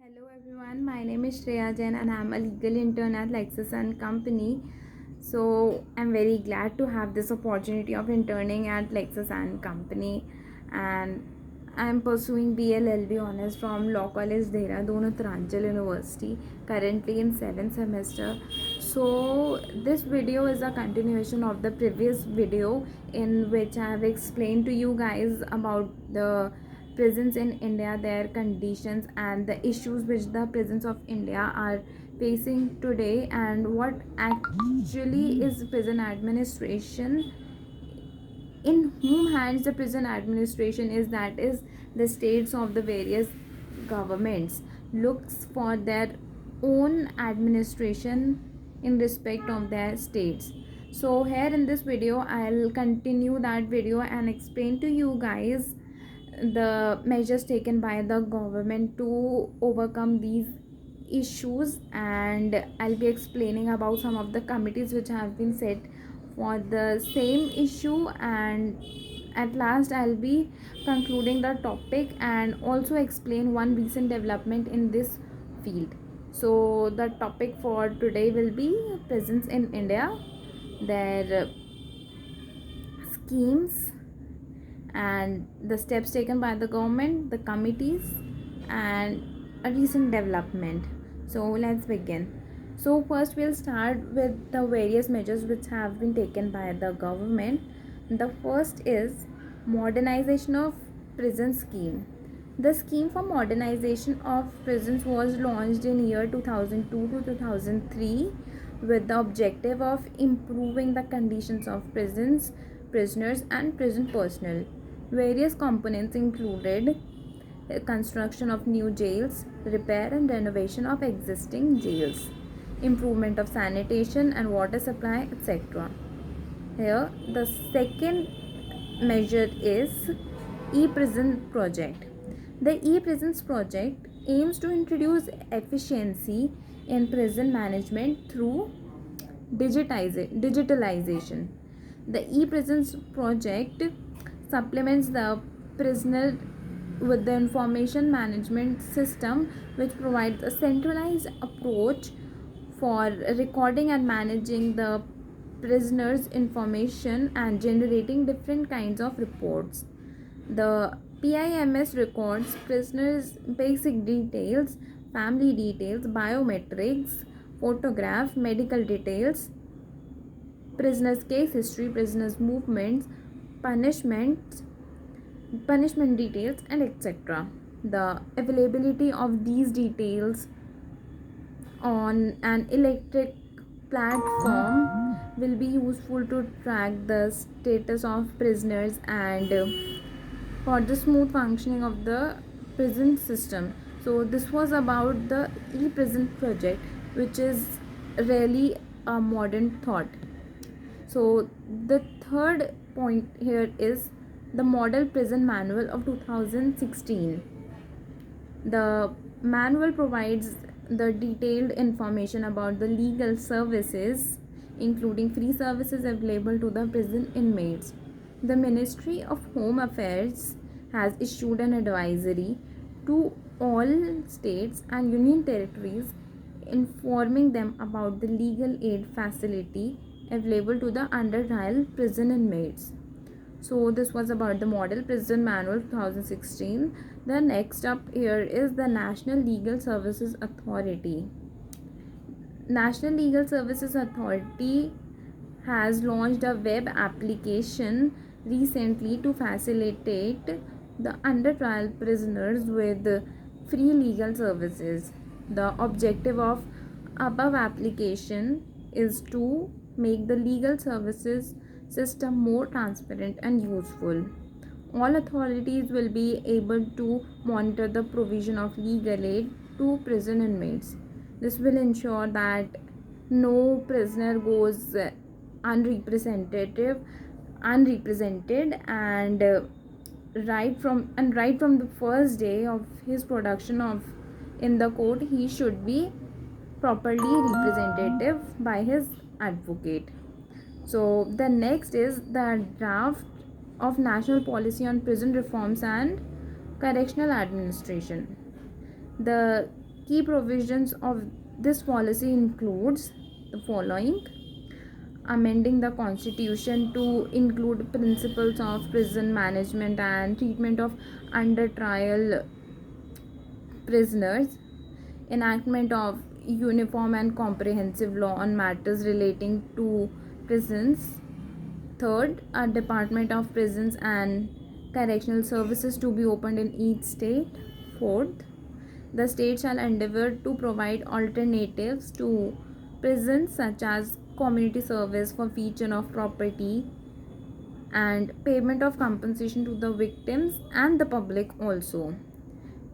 Hello everyone, my name is Shreya Jain and I'm a legal intern at Lexus and Company. So I'm very glad to have this opportunity of interning at Lexus and Company, and I'm pursuing BLLB honors from Law College Dehradun, Uttaranchal University, currently in 7th semester. So this video is a continuation of the previous video in which I have explained to you guys about the prisons in India, their conditions, and the issues which the prisons of India are facing today, and what actually is prison administration, in whom hands the prison administration is, that is the states of the various governments looks for their own administration in respect of their states. So here in this video I'll continue that video and explain to you guys the measures taken by the government to overcome these issues, and I'll be explaining about some of the committees which have been set for the same issue, and at last I'll be concluding the topic and also explain one recent development in this field. So the topic for today will be prisons in India, their schemes, and the steps taken by the government, the committees, and a recent development. So let's begin. So first we'll start with the various measures which have been taken by the government. The first is modernization of prison scheme. The scheme for modernization of prisons was launched in year 2002 to 2003 with the objective of improving the conditions of prisons, prisoners, and prison personnel. Various components included construction of new jails, repair and renovation of existing jails, improvement of sanitation and water supply, etc. Here, the second measure is e-prison project. The e-prisons project aims to introduce efficiency in prison management through digitalization. The e-prisons project supplements the prisoner with the information management system, which provides a centralized approach for recording and managing the prisoners' information and generating different kinds of reports. The PIMS records prisoners' basic details, family details, biometrics, photograph, medical details, prisoners' case history, prisoners' movements, punishments, punishment details, and etc. The availability of these details on an electric platform will be useful to track the status of prisoners and for the smooth functioning of the prison system. So this was about the e-prison project, which is really a modern thought. So the third point here is the Model Prison Manual of 2016. The manual provides the detailed information about the legal services, including free services available to the prison inmates. The Ministry of Home Affairs has issued an advisory to all states and union territories informing them about the legal aid facility available to the under trial prison inmates. So this was about the Model Prison Manual 2016. The next up here is the National Legal Services Authority. National Legal Services Authority has launched a web application recently to facilitate the under trial prisoners with free legal services. The objective of above application is to make the legal services system more transparent and useful. All authorities will be able to monitor the provision of legal aid to prison inmates. This will ensure that no prisoner goes unrepresented, and right from the first day of his production of in the court, he should be properly representative by his advocate. So the next is the draft of national policy on prison reforms and correctional administration. The key provisions of this policy includes the following: amending the constitution to include principles of prison management and treatment of under trial prisoners, enactment of uniform and comprehensive law on matters relating to prisons. Third, a Department of Prisons and Correctional Services to be opened in each state. Fourth, the state shall endeavor to provide alternatives to prisons such as community service, forfeiture of property, and payment of compensation to the victims and the public also.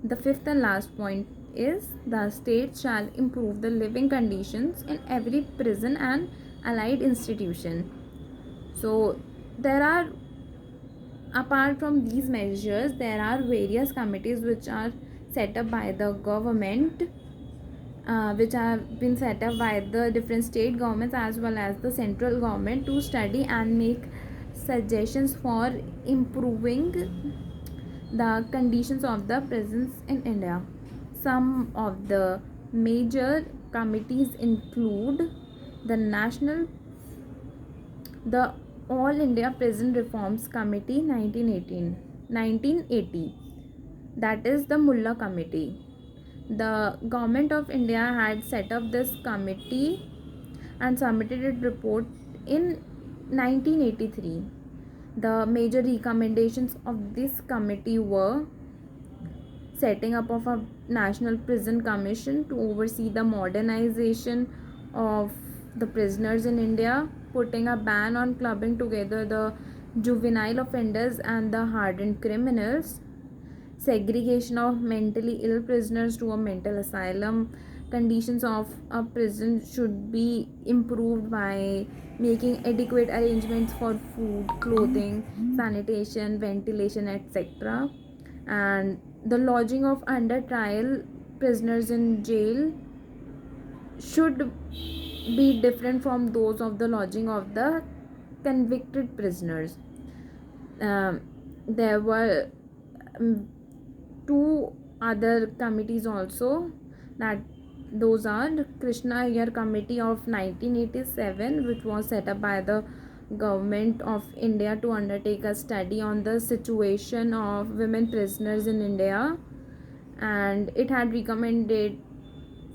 The fifth and last point is the state shall improve the living conditions in every prison and allied institution. So there are, apart from these measures, there are various committees which are set up by the government, which have been set up by the different state governments as well as the central government to study and make suggestions for improving the conditions of the prisons in India. Some of the major committees include the All India Prison Reforms Committee 1980, that is the Mulla Committee. The government of India had set up this committee and submitted its report in 1983. The major recommendations of this committee were setting up of a national prison commission to oversee the modernization of the prisoners in India, putting a ban on clubbing together the juvenile offenders and the hardened criminals, segregation of mentally ill prisoners to a mental asylum. Conditions of a prison should be improved by making adequate arrangements for food, clothing, sanitation, ventilation, etc. And the lodging of under trial prisoners in jail should be different from those of the lodging of the convicted prisoners. There were two other committees also, that those are the Krishna Iyer Committee of 1987, which was set up by the government of India to undertake a study on the situation of women prisoners in India, and it had recommended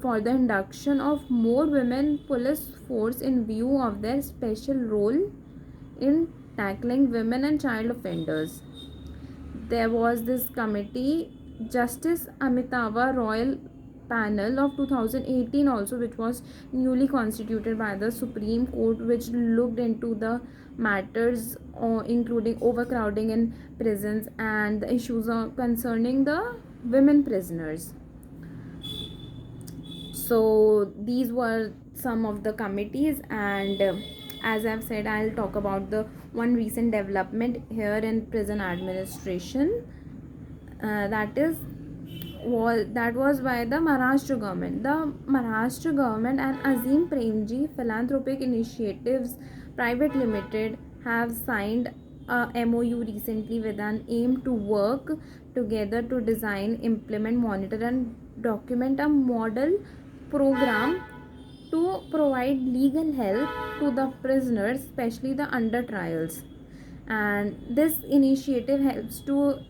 for the induction of more women police force in view of their special role in tackling women and child offenders. There was this committee, Justice Amitava Royal Panel of 2018 also, which was newly constituted by the Supreme Court, which looked into the matters including overcrowding in prisons and the issues concerning the women prisoners. So these were some of the committees, and as I've said, I'll talk about the one recent development here in prison administration, that was by the Maharashtra government. The Maharashtra government and Azim Premji Philanthropic Initiatives Private Limited have signed a MOU recently with an aim to work together to design, implement, monitor and document a model program to provide legal help to the prisoners, especially the under trials. And this initiative helps the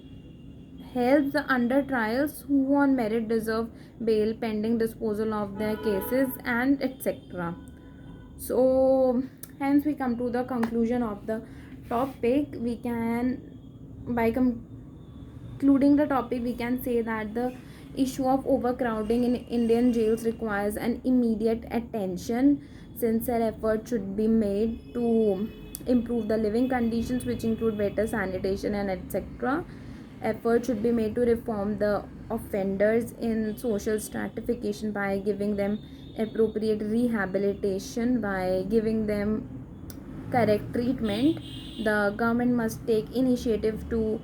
under trials who on merit deserve bail pending disposal of their cases and etc. So hence we come to the conclusion of the topic. We can, by concluding the topic, we can say that the issue of overcrowding in Indian jails requires an immediate attention. Sincere effort should be made to improve the living conditions, which include better sanitation and etc. Effort should be made to reform the offenders in social stratification by giving them appropriate rehabilitation, by giving them correct treatment. The government must take initiative to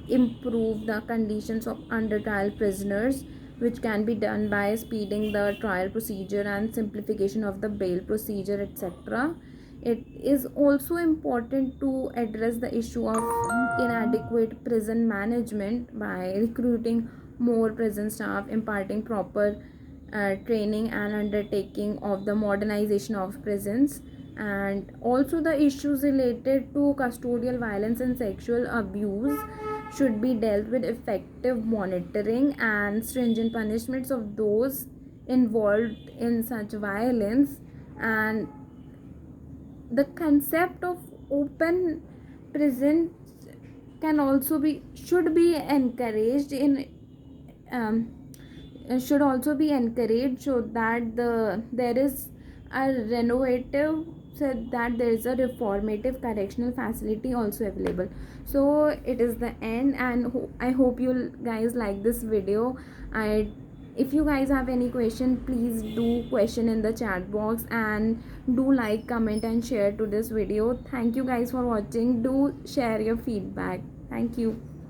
improve the conditions of under trial prisoners, which can be done by speeding the trial procedure and simplification of the bail procedure, etc. It is also important to address the issue of inadequate prison management by recruiting more prison staff, imparting proper training and undertaking of the modernization of prisons, and also the issues related to custodial violence and sexual abuse should be dealt with effective monitoring and stringent punishments of those involved in such violence. And the concept of open prison can also be should be encouraged in um, should also be encouraged, so that there is a renovative, so that there is a reformative correctional facility also available. So it is the end, and I hope you guys like this video. I If you guys have any question, please do question in the chat box, and do like, comment and share to this video. Thank you guys for watching. Do share your feedback. Thank you.